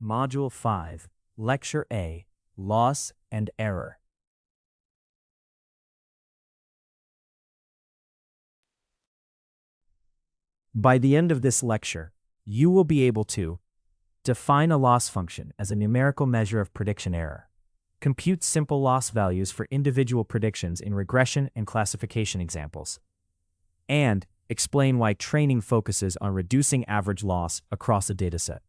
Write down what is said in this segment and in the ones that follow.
Module 5, Lecture A, Loss and Error. By the end of this lecture, you will be able to define a loss function as a numerical measure of prediction error, compute simple loss values for individual predictions in regression and classification examples, and explain why training focuses on reducing average loss across a dataset.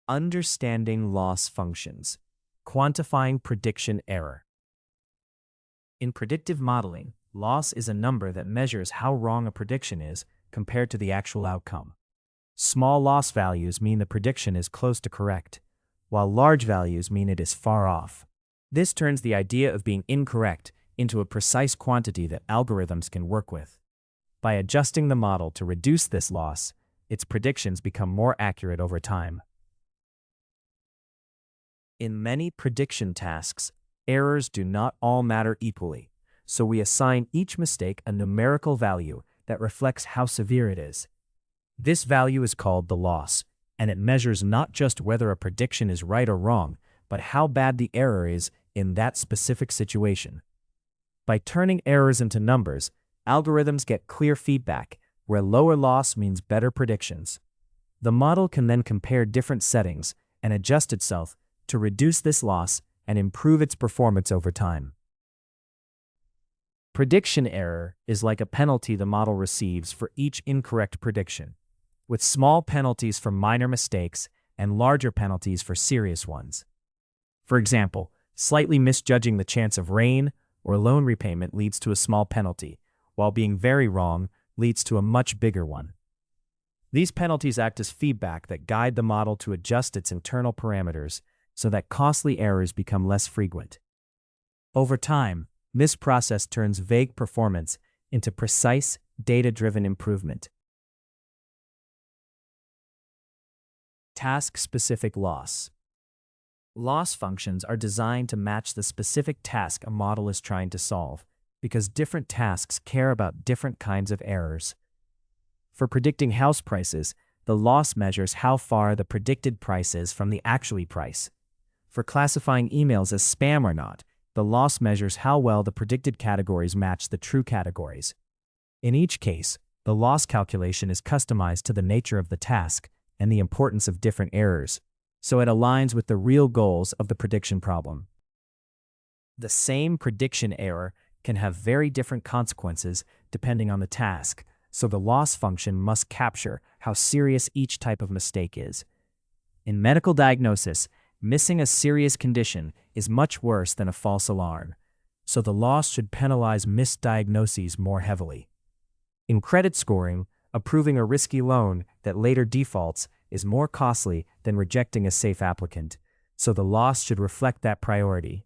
Understanding loss functions, quantifying prediction error. In predictive modeling, loss is a number that measures how wrong a prediction is compared to the actual outcome. Small loss values mean the prediction is close to correct, while large values mean it is far off. This turns the idea of being incorrect into a precise quantity that algorithms can work with. By adjusting the model to reduce this loss, its predictions become more accurate over time. In many prediction tasks, errors do not all matter equally, so we assign each mistake a numerical value that reflects how severe it is. This value is called the loss, and it measures not just whether a prediction is right or wrong, but how bad the error is in that specific situation. By turning errors into numbers, algorithms get clear feedback, where lower loss means better predictions. The model can then compare different settings and adjust itself to reduce this loss and improve its performance over time. Prediction error is like a penalty the model receives for each incorrect prediction, with small penalties for minor mistakes and larger penalties for serious ones. For example, slightly misjudging the chance of rain or loan repayment leads to a small penalty, while being very wrong leads to a much bigger one. These penalties act as feedback that guide the model to adjust its internal parameters so that costly errors become less frequent. Over time, this process turns vague performance into precise, data-driven improvement. Task-specific loss. Loss functions are designed to match the specific task a model is trying to solve, because different tasks care about different kinds of errors. For predicting house prices, the loss measures how far the predicted price is from the actual price. For classifying emails as spam or not, the loss measures how well the predicted categories match the true categories. In each case, the loss calculation is customized to the nature of the task and the importance of different errors, so it aligns with the real goals of the prediction problem. The same prediction error can have very different consequences depending on the task, so the loss function must capture how serious each type of mistake is. In medical diagnosis, missing a serious condition is much worse than a false alarm, so the loss should penalize misdiagnoses more heavily. In credit scoring, approving a risky loan that later defaults is more costly than rejecting a safe applicant, so the loss should reflect that priority.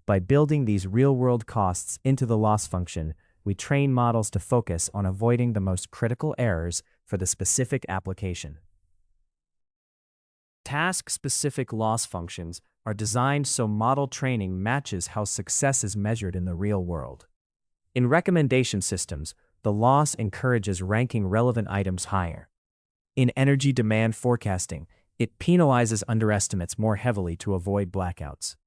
By building these real-world costs into the loss function, we train models to focus on avoiding the most critical errors for the specific application. Task-specific loss functions are designed so model training matches how success is measured in the real world. In recommendation systems, the loss encourages ranking relevant items higher. In energy demand forecasting, it penalizes underestimates more heavily to avoid blackouts.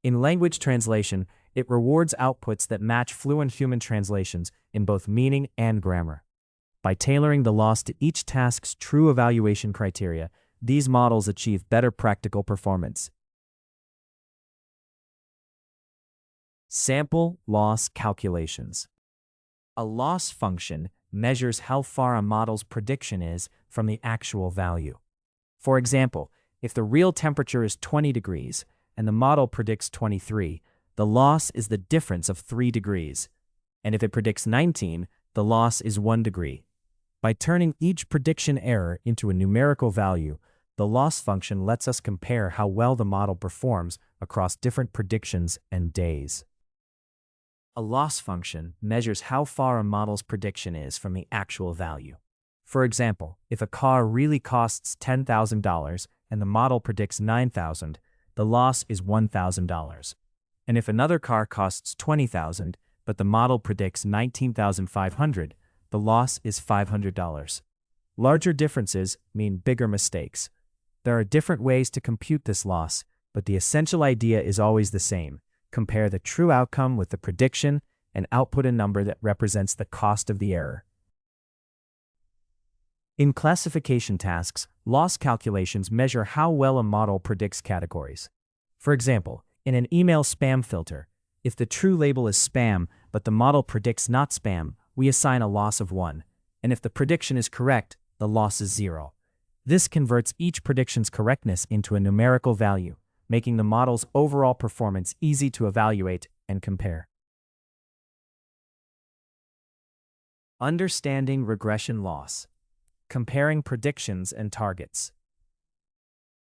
In language translation, it rewards outputs that match fluent human translations in both meaning and grammar. By tailoring the loss to each task's true evaluation criteria, these models achieve better practical performance. Sample loss calculations. A loss function measures how far a model's prediction is from the actual value. For example, if the real temperature is 20 degrees and the model predicts 23, the loss is the difference of 3 degrees. And if it predicts 19, the loss is 1 degree. By turning each prediction error into a numerical value, the loss function lets us compare how well the model performs across different predictions and days. A loss function measures how far a model's prediction is from the actual value. For example, if a car really costs $10,000 and the model predicts $9,000, the loss is $1,000. And if another car costs $20,000, but the model predicts $19,500, the loss is $500. Larger differences mean bigger mistakes. There are different ways to compute this loss, but the essential idea is always the same. Compare the true outcome with the prediction and output a number that represents the cost of the error. In classification tasks, loss calculations measure how well a model predicts categories. For example, in an email spam filter, if the true label is spam but the model predicts not spam, we assign a loss of 1, and if the prediction is correct, the loss is 0. This converts each prediction's correctness into a numerical value, making the model's overall performance easy to evaluate and compare. Understanding regression loss. Comparing predictions and targets.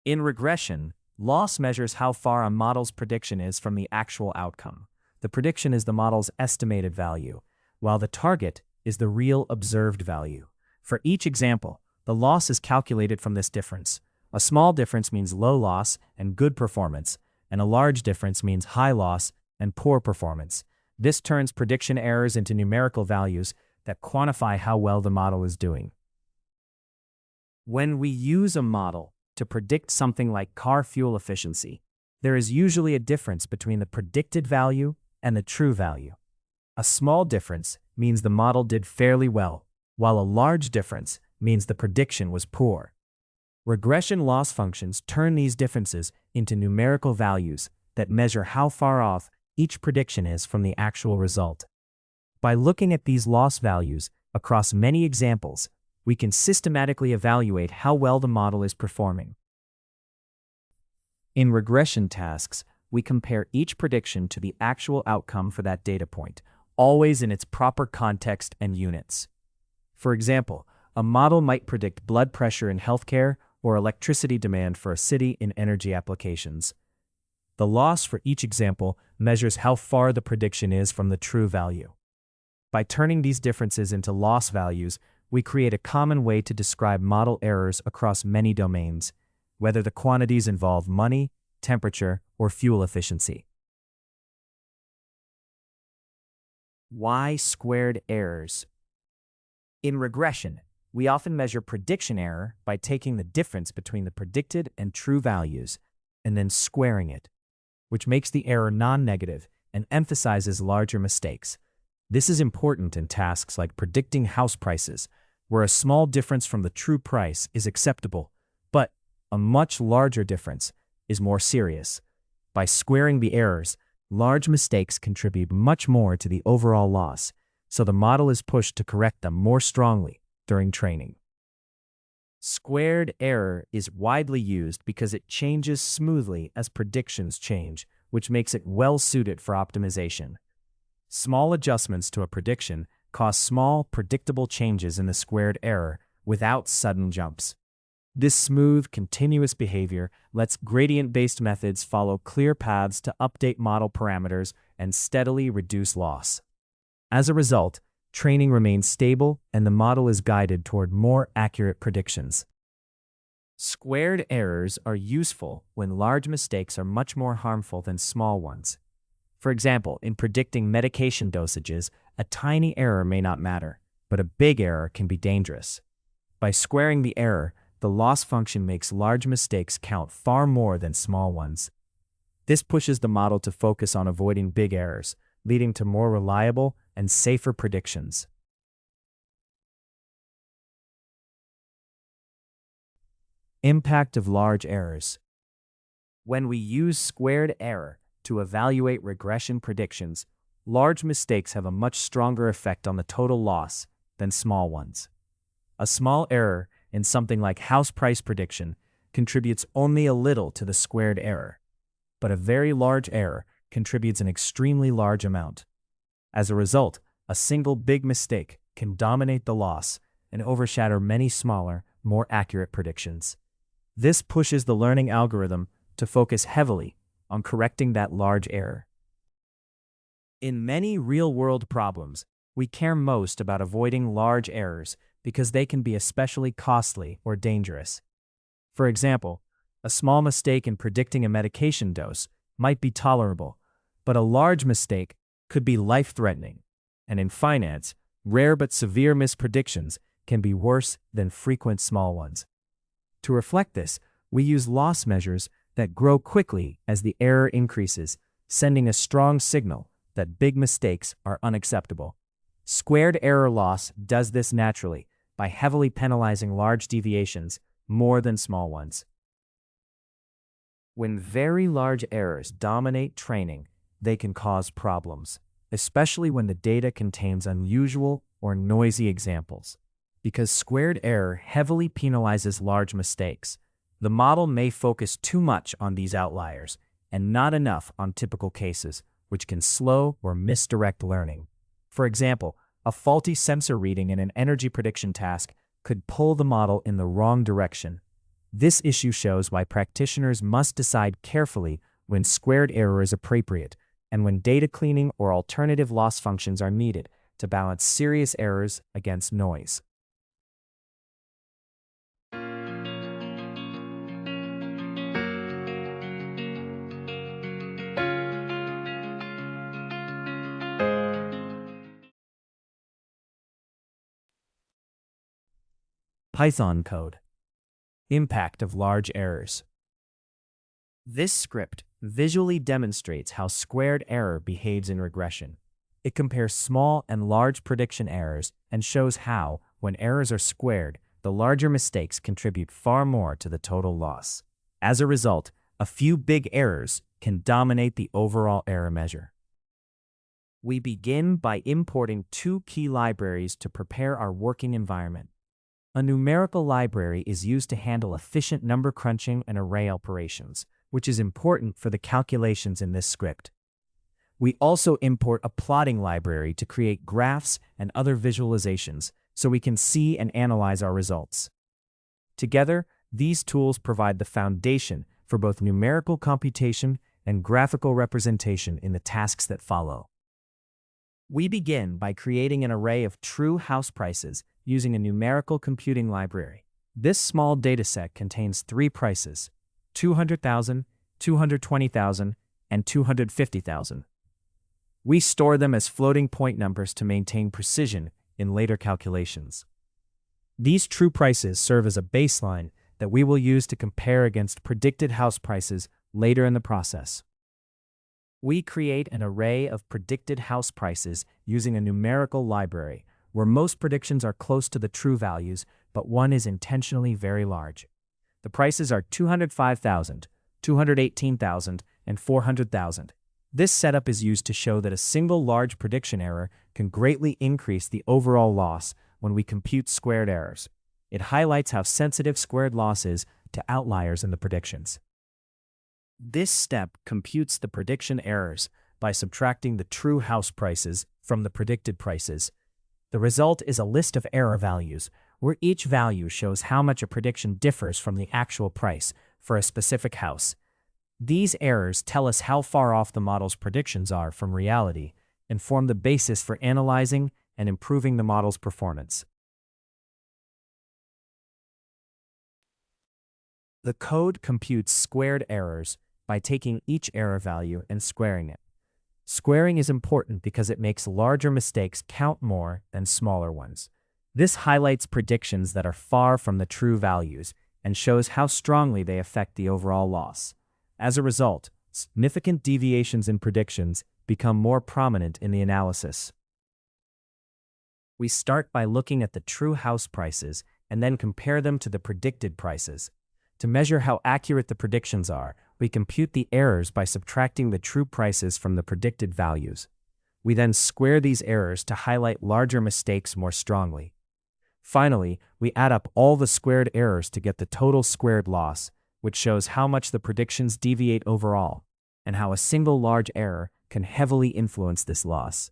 In regression, loss measures how far a model's prediction is from the actual outcome. The prediction is the model's estimated value, while the target is the real observed value. For each example, the loss is calculated from this difference. A small difference means low loss and good performance, and a large difference means high loss and poor performance. This turns prediction errors into numerical values that quantify how well the model is doing. When we use a model to predict something like car fuel efficiency, there is usually a difference between the predicted value and the true value. A small difference means the model did fairly well, while a large difference means the prediction was poor. Regression loss functions turn these differences into numerical values that measure how far off each prediction is from the actual result. By looking at these loss values across many examples, we can systematically evaluate how well the model is performing. In regression tasks, we compare each prediction to the actual outcome for that data point, always in its proper context and units. For example, a model might predict blood pressure in healthcare or electricity demand for a city in energy applications. The loss for each example measures how far the prediction is from the true value. By turning these differences into loss values, we create a common way to describe model errors across many domains, whether the quantities involve money, temperature, or fuel efficiency. Y-squared errors. In regression, we often measure prediction error by taking the difference between the predicted and true values and then squaring it, which makes the error non-negative and emphasizes larger mistakes. This is important in tasks like predicting house prices, where a small difference from the true price is acceptable, but a much larger difference is more serious. By squaring the errors, large mistakes contribute much more to the overall loss, so the model is pushed to correct them more strongly during training. Squared error is widely used because it changes smoothly as predictions change, which makes it well suited for optimization. Small adjustments to a prediction cause small, predictable changes in the squared error without sudden jumps. This smooth, continuous behavior lets gradient-based methods follow clear paths to update model parameters and steadily reduce loss. As a result, training remains stable and the model is guided toward more accurate predictions. Squared errors are useful when large mistakes are much more harmful than small ones. For example, in predicting medication dosages, a tiny error may not matter, but a big error can be dangerous. By squaring the error, the loss function makes large mistakes count far more than small ones. This pushes the model to focus on avoiding big errors, leading to more reliable and safer predictions. Impact of large errors. When we use squared error to evaluate regression predictions, large mistakes have a much stronger effect on the total loss than small ones. A small error in something like house price prediction contributes only a little to the squared error, but a very large error contributes an extremely large amount. As a result, a single big mistake can dominate the loss and overshadow many smaller, more accurate predictions. This pushes the learning algorithm to focus heavily on correcting that large error. In many real-world problems, we care most about avoiding large errors because they can be especially costly or dangerous. For example, a small mistake in predicting a medication dose might be tolerable, but a large mistake could be life-threatening. And in finance, rare but severe mispredictions can be worse than frequent small ones. To reflect this, we use loss measures that grow quickly as the error increases, sending a strong signal that big mistakes are unacceptable. Squared error loss does this naturally by heavily penalizing large deviations more than small ones. When very large errors dominate training, they can cause problems, especially when the data contains unusual or noisy examples. Because squared error heavily penalizes large mistakes, the model may focus too much on these outliers and not enough on typical cases, which can slow or misdirect learning. For example, a faulty sensor reading in an energy prediction task could pull the model in the wrong direction. This issue shows why practitioners must decide carefully when squared error is appropriate and when data cleaning or alternative loss functions are needed to balance serious errors against noise. Python code. Impact of large errors. This script visually demonstrates how squared error behaves in regression. It compares small and large prediction errors and shows how, when errors are squared, the larger mistakes contribute far more to the total loss. As a result, a few big errors can dominate the overall error measure. We begin by importing two key libraries to prepare our working environment. A numerical library is used to handle efficient number crunching and array operations, which is important for the calculations in this script. We also import a plotting library to create graphs and other visualizations so we can see and analyze our results. Together, these tools provide the foundation for both numerical computation and graphical representation in the tasks that follow. We begin by creating an array of true house prices using a numerical computing library. This small dataset contains three prices: 200,000, 220,000, and 250,000. We store them as floating point numbers to maintain precision in later calculations. These true prices serve as a baseline that we will use to compare against predicted house prices later in the process. We create an array of predicted house prices using a numerical library where most predictions are close to the true values, but one is intentionally very large. The prices are 205,000, 218,000, and 400,000. This setup is used to show that a single large prediction error can greatly increase the overall loss when we compute squared errors. It highlights how sensitive squared loss is to outliers in the predictions. This step computes the prediction errors by subtracting the true house prices from the predicted prices. The result is a list of error values, where each value shows how much a prediction differs from the actual price for a specific house. These errors tell us how far off the model's predictions are from reality and form the basis for analyzing and improving the model's performance. The code computes squared errors by taking each error value and squaring it. Squaring is important because it makes larger mistakes count more than smaller ones. This highlights predictions that are far from the true values and shows how strongly they affect the overall loss. As a result, significant deviations in predictions become more prominent in the analysis. We start by looking at the true house prices and then compare them to the predicted prices. To measure how accurate the predictions are, we compute the errors by subtracting the true prices from the predicted values. We then square these errors to highlight larger mistakes more strongly. Finally, we add up all the squared errors to get the total squared loss, which shows how much the predictions deviate overall, and how a single large error can heavily influence this loss.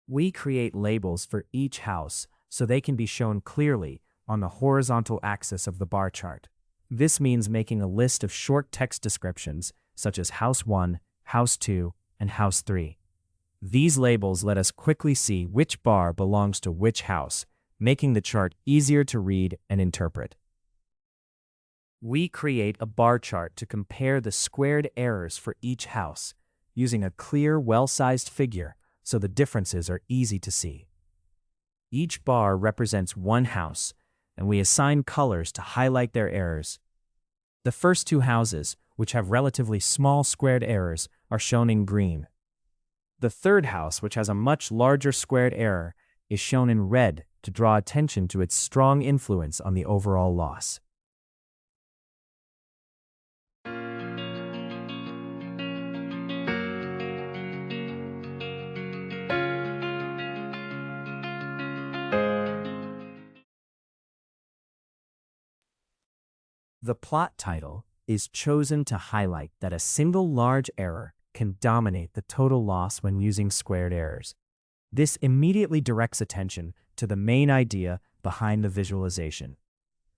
We create labels for each house so they can be shown clearly on the horizontal axis of the bar chart. This means making a list of short text descriptions such as House 1, House 2, and House 3. These labels let us quickly see which bar belongs to which house, making the chart easier to read and interpret. We create a bar chart to compare the squared errors for each house, using a clear, well-sized figure so the differences are easy to see. Each bar represents one house, and we assign colors to highlight their errors. The first two houses, which have relatively small squared errors, are shown in green. The third house, which has a much larger squared error, is shown in red to draw attention to its strong influence on the overall loss. The plot title is chosen to highlight that a single large error can dominate the total loss when using squared errors. This immediately directs attention to the main idea behind the visualization.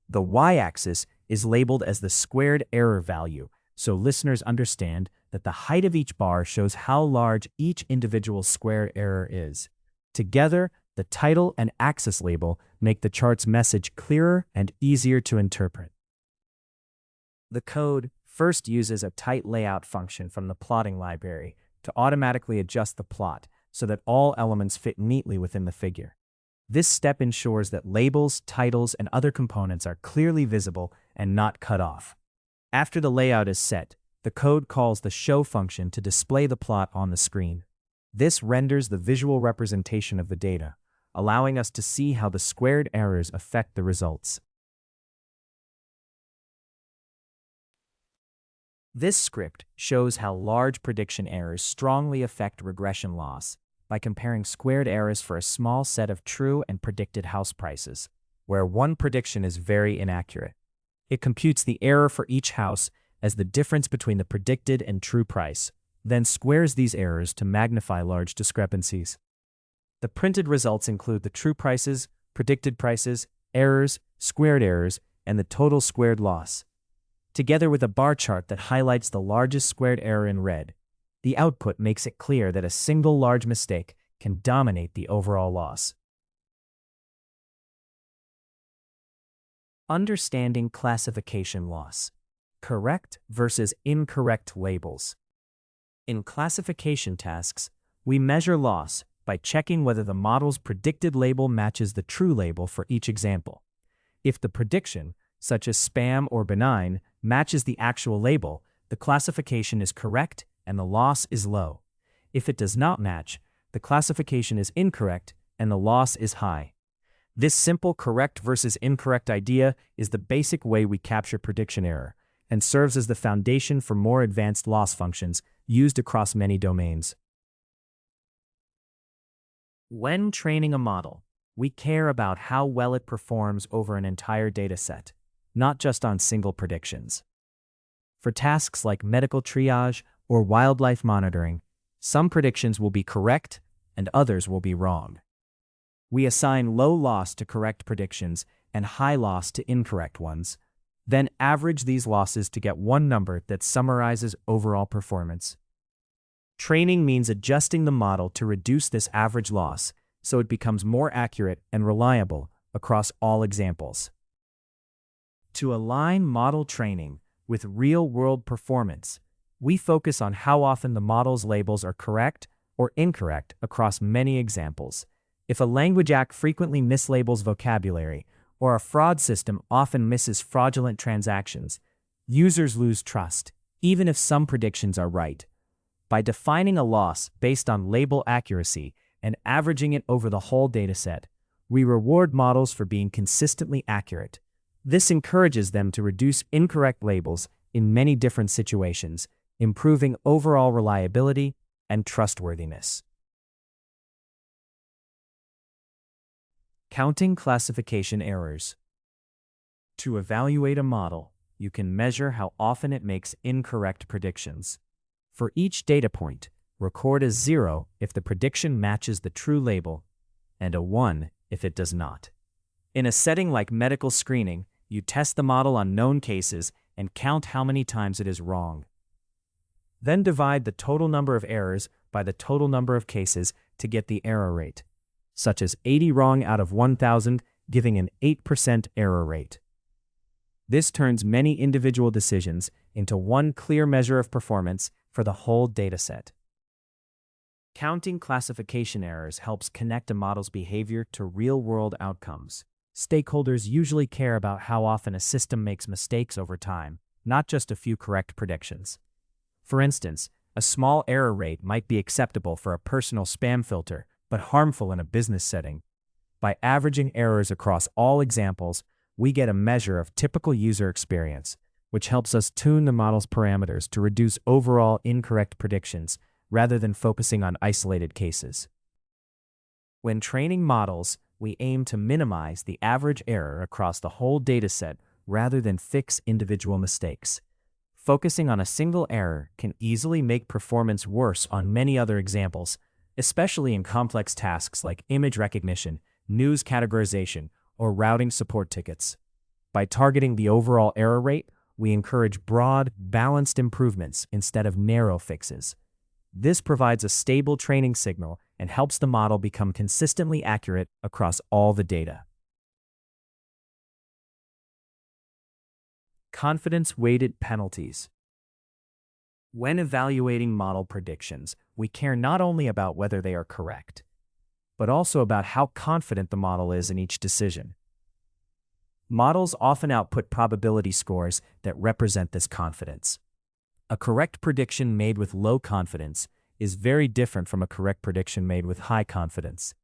The y-axis is labeled as the squared error value, so listeners understand that the height of each bar shows how large each individual squared error is. Together, the title and axis label make the chart's message clearer and easier to interpret. The code first uses a tight layout function from the plotting library to automatically adjust the plot so that all elements fit neatly within the figure. This step ensures that labels, titles, and other components are clearly visible and not cut off. After the layout is set, the code calls the show function to display the plot on the screen. This renders the visual representation of the data, allowing us to see how the squared errors affect the results. This script shows how large prediction errors strongly affect regression loss by comparing squared errors for a small set of true and predicted house prices, where one prediction is very inaccurate. It computes the error for each house as the difference between the predicted and true price, then squares these errors to magnify large discrepancies. The printed results include the true prices, predicted prices, errors, squared errors, and the total squared loss. Together with a bar chart that highlights the largest squared error in red, the output makes it clear that a single large mistake can dominate the overall loss. Understanding classification loss. Correct versus incorrect labels. In classification tasks, we measure loss by checking whether the model's predicted label matches the true label for each example. If the prediction, such as spam or benign, matches the actual label, the classification is correct and the loss is low. If it does not match, the classification is incorrect and the loss is high. This simple correct versus incorrect idea is the basic way we capture prediction error and serves as the foundation for more advanced loss functions used across many domains. When training a model, we care about how well it performs over an entire dataset, not just on single predictions. For tasks like medical triage or wildlife monitoring, some predictions will be correct and others will be wrong. We assign low loss to correct predictions and high loss to incorrect ones, then average these losses to get one number that summarizes overall performance. Training means adjusting the model to reduce this average loss so it becomes more accurate and reliable across all examples. To align model training with real-world performance, we focus on how often the model's labels are correct or incorrect across many examples. If a language act frequently mislabels vocabulary, or a fraud system often misses fraudulent transactions, users lose trust, even if some predictions are right. By defining a loss based on label accuracy and averaging it over the whole dataset, we reward models for being consistently accurate. This encourages them to reduce incorrect labels in many different situations, improving overall reliability and trustworthiness. Counting classification errors. To evaluate a model, you can measure how often it makes incorrect predictions. For each data point, record a 0 if the prediction matches the true label, and a 1 if it does not. In a setting like medical screening, you test the model on known cases and count how many times it is wrong. Then divide the total number of errors by the total number of cases to get the error rate, such as 80 wrong out of 1,000, giving an 8% error rate. This turns many individual decisions into one clear measure of performance for the whole dataset. Counting classification errors helps connect a model's behavior to real-world outcomes. Stakeholders usually care about how often a system makes mistakes over time, not just a few correct predictions. For instance, a small error rate might be acceptable for a personal spam filter, but harmful in a business setting. By averaging errors across all examples, we get a measure of typical user experience, which helps us tune the model's parameters to reduce overall incorrect predictions rather than focusing on isolated cases. When training models, we aim to minimize the average error across the whole dataset rather than fix individual mistakes. Focusing on a single error can easily make performance worse on many other examples, especially in complex tasks like image recognition, news categorization, or routing support tickets. By targeting the overall error rate, we encourage broad, balanced improvements instead of narrow fixes. This provides a stable training signal and helps the model become consistently accurate across all the data. Confidence-weighted penalties. When evaluating model predictions, we care not only about whether they are correct, but also about how confident the model is in each decision. Models often output probability scores that represent this confidence. A correct prediction made with low confidence is very different from a correct prediction made with high confidence.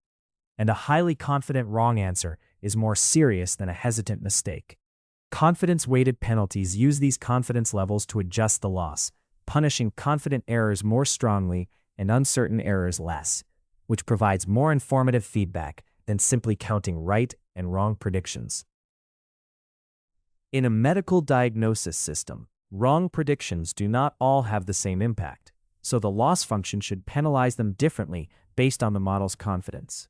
And a highly confident wrong answer is more serious than a hesitant mistake. Confidence-weighted penalties use these confidence levels to adjust the loss, punishing confident errors more strongly and uncertain errors less, which provides more informative feedback than simply counting right and wrong predictions. In a medical diagnosis system, wrong predictions do not all have the same impact, so the loss function should penalize them differently based on the model's confidence.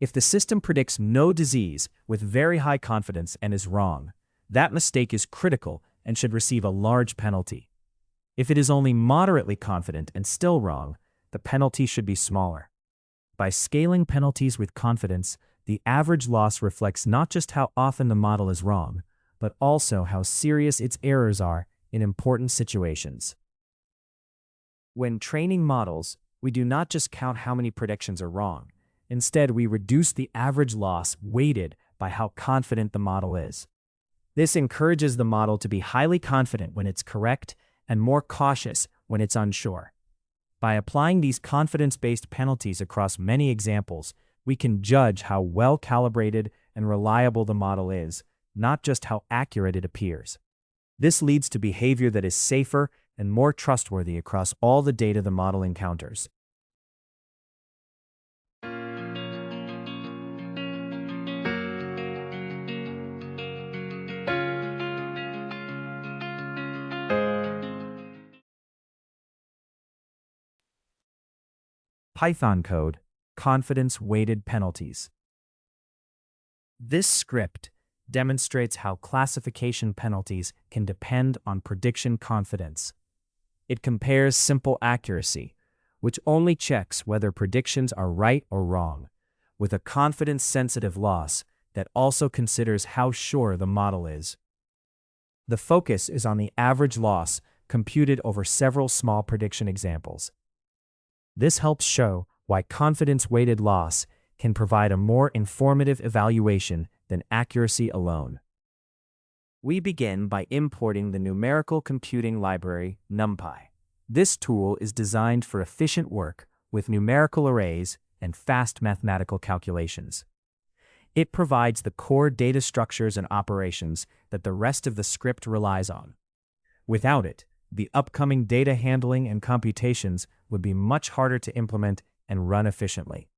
If the system predicts no disease with very high confidence and is wrong, that mistake is critical and should receive a large penalty. If it is only moderately confident and still wrong, the penalty should be smaller. By scaling penalties with confidence, the average loss reflects not just how often the model is wrong, but also how serious its errors are in important situations. When training models, we do not just count how many predictions are wrong. Instead, we reduce the average loss weighted by how confident the model is. This encourages the model to be highly confident when it's correct and more cautious when it's unsure. By applying these confidence-based penalties across many examples, we can judge how well-calibrated and reliable the model is, not just how accurate it appears. This leads to behavior that is safer and more trustworthy across all the data the model encounters. Python code, confidence-weighted penalties. This script demonstrates how classification penalties can depend on prediction confidence. It compares simple accuracy, which only checks whether predictions are right or wrong, with a confidence-sensitive loss that also considers how sure the model is. The focus is on the average loss computed over several small prediction examples. This helps show why confidence-weighted loss can provide a more informative evaluation than accuracy alone. We begin by importing the numerical computing library NumPy. This tool is designed for efficient work with numerical arrays and fast mathematical calculations. It provides the core data structures and operations that the rest of the script relies on. Without it, the upcoming data handling and computations would be much harder to implement and run efficiently.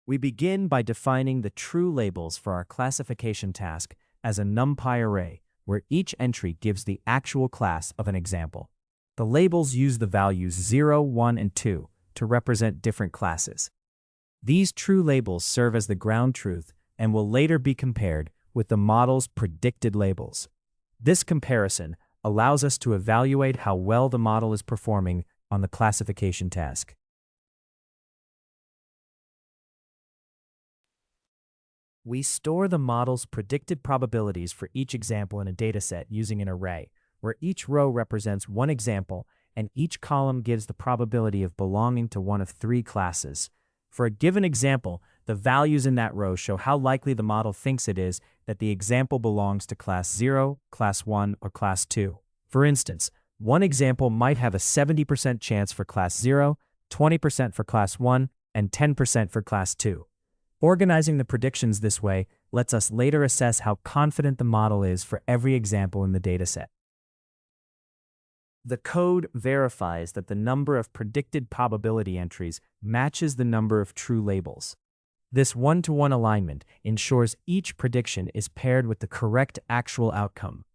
We begin by defining the true labels for our classification task as a NumPy array, where each entry gives the actual class of an example. The labels use the values 0, 1, and 2 to represent different classes. These true labels serve as the ground truth and will later be compared with the model's predicted labels. This comparison allows us to evaluate how well the model is performing on the classification task. We store the model's predicted probabilities for each example in a dataset using an array, where each row represents one example and each column gives the probability of belonging to one of three classes. For a given example, the values in that row show how likely the model thinks it is that the example belongs to class 0, class 1, or class 2. For instance, one example might have a 70% chance for class 0, 20% for class 1, and 10% for class 2. Organizing the predictions this way lets us later assess how confident the model is for every example in the dataset. The code verifies that the number of predicted probability entries matches the number of true labels. This one-to-one alignment ensures each prediction is paired with the correct actual outcome.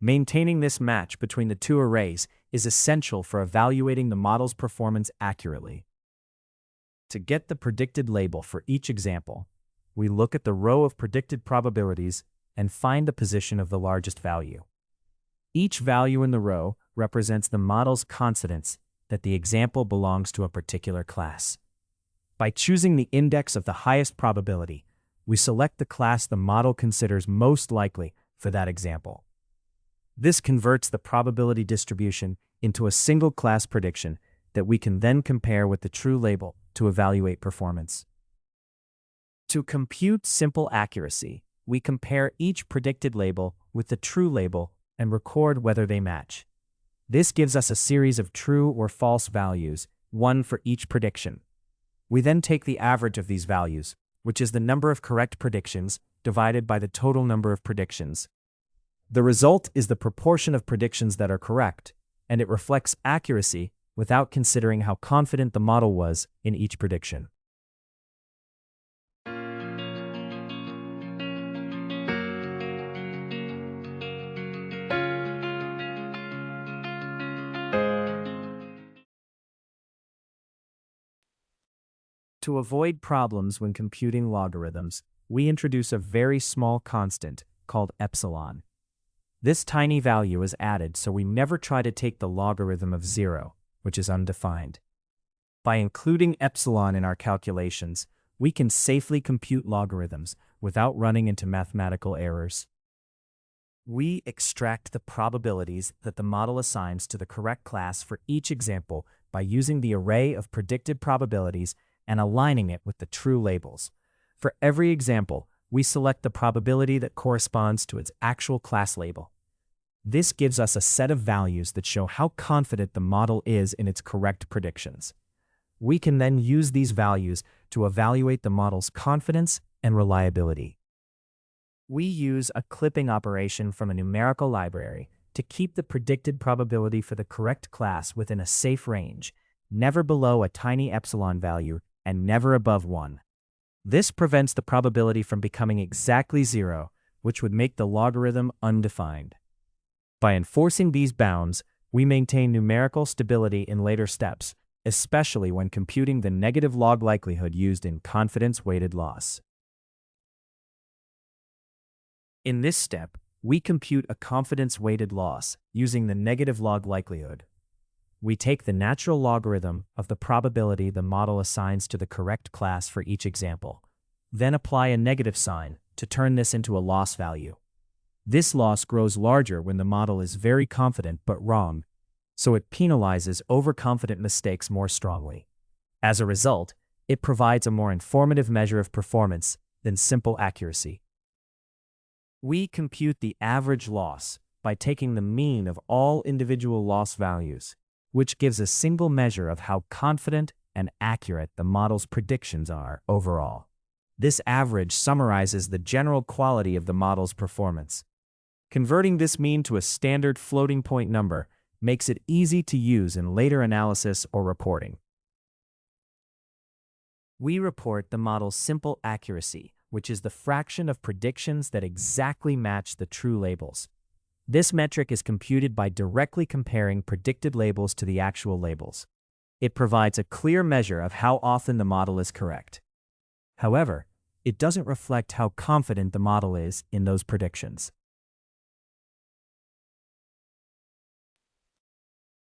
Maintaining this match between the two arrays is essential for evaluating the model's performance accurately. To get the predicted label for each example, we look at the row of predicted probabilities and find the position of the largest value. Each value in the row represents the model's confidence that the example belongs to a particular class. By choosing the index of the highest probability, we select the class the model considers most likely for that example. This converts the probability distribution into a single class prediction that we can then compare with the true label to evaluate performance. To compute simple accuracy, we compare each predicted label with the true label and record whether they match. This gives us a series of true or false values, one for each prediction. We then take the average of these values, which is the number of correct predictions divided by the total number of predictions. The result is the proportion of predictions that are correct, and it reflects accuracy without considering how confident the model was in each prediction. To avoid problems when computing logarithms, we introduce a very small constant called epsilon. This tiny value is added so we never try to take the logarithm of 0, which is undefined. By including epsilon in our calculations, we can safely compute logarithms without running into mathematical errors. We extract the probabilities that the model assigns to the correct class for each example by using the array of predicted probabilities and aligning it with the true labels. For every example, we select the probability that corresponds to its actual class label. This gives us a set of values that show how confident the model is in its correct predictions. We can then use these values to evaluate the model's confidence and reliability. We use a clipping operation from a numerical library to keep the predicted probability for the correct class within a safe range, never below a tiny epsilon value and never above 1. This prevents the probability from becoming exactly 0, which would make the logarithm undefined. By enforcing these bounds, we maintain numerical stability in later steps, especially when computing the negative log likelihood used in confidence-weighted loss. In this step, we compute a confidence-weighted loss using the negative log likelihood. We take the natural logarithm of the probability the model assigns to the correct class for each example, then apply a negative sign to turn this into a loss value. This loss grows larger when the model is very confident but wrong, so it penalizes overconfident mistakes more strongly. As a result, it provides a more informative measure of performance than simple accuracy. We compute the average loss by taking the mean of all individual loss values, which gives a single measure of how confident and accurate the model's predictions are overall. This average summarizes the general quality of the model's performance. Converting this mean to a standard floating point number makes it easy to use in later analysis or reporting. We report the model's simple accuracy, which is the fraction of predictions that exactly match the true labels. This metric is computed by directly comparing predicted labels to the actual labels. It provides a clear measure of how often the model is correct. However, it doesn't reflect how confident the model is in those predictions.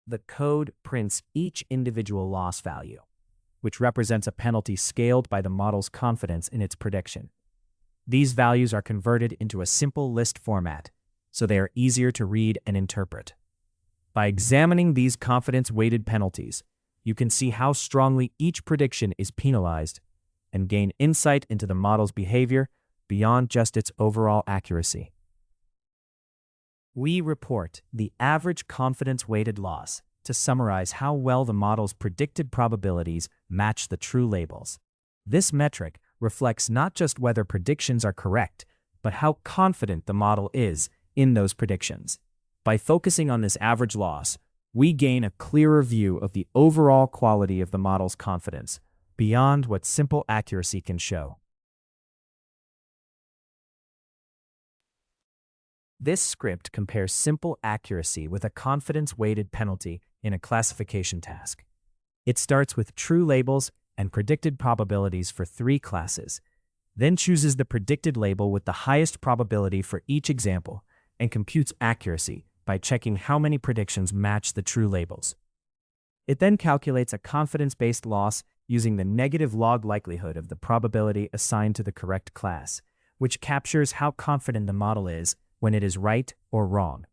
The code prints each individual loss value, which represents a penalty scaled by the model's confidence in its prediction. These values are converted into a simple list format, so they are easier to read and interpret. By examining these confidence-weighted penalties, you can see how strongly each prediction is penalized and gain insight into the model's behavior beyond just its overall accuracy. We report the average confidence-weighted loss to summarize how well the model's predicted probabilities match the true labels. This metric reflects not just whether predictions are correct, but how confident the model is in those predictions. By focusing on this average loss, we gain a clearer view of the overall quality of the model's confidence, beyond what simple accuracy can show. This script compares simple accuracy with a confidence-weighted penalty in a classification task. It starts with true labels and predicted probabilities for 3 classes, then chooses the predicted label with the highest probability for each example, and computes accuracy by checking how many predictions match the true labels. It then calculates a confidence-based loss using the negative log likelihood of the probability assigned to the correct class, which captures how confident the model is when it is right or wrong.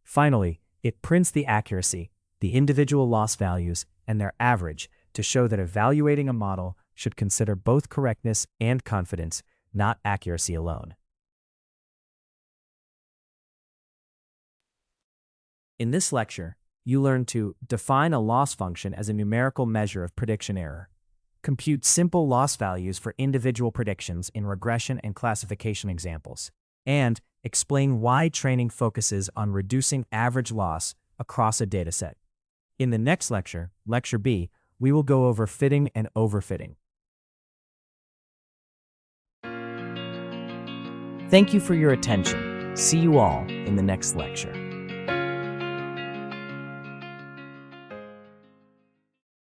Finally, it prints the accuracy, the individual loss values, and their average to show that evaluating a model should consider both correctness and confidence, not accuracy alone. In this lecture, you learn to define a loss function as a numerical measure of prediction error, compute simple loss values for individual predictions in regression and classification examples, and explain why training focuses on reducing average loss across a dataset. In the next lecture, Lecture B, we will go over fitting and overfitting. Thank you for your attention. See you all in the next lecture.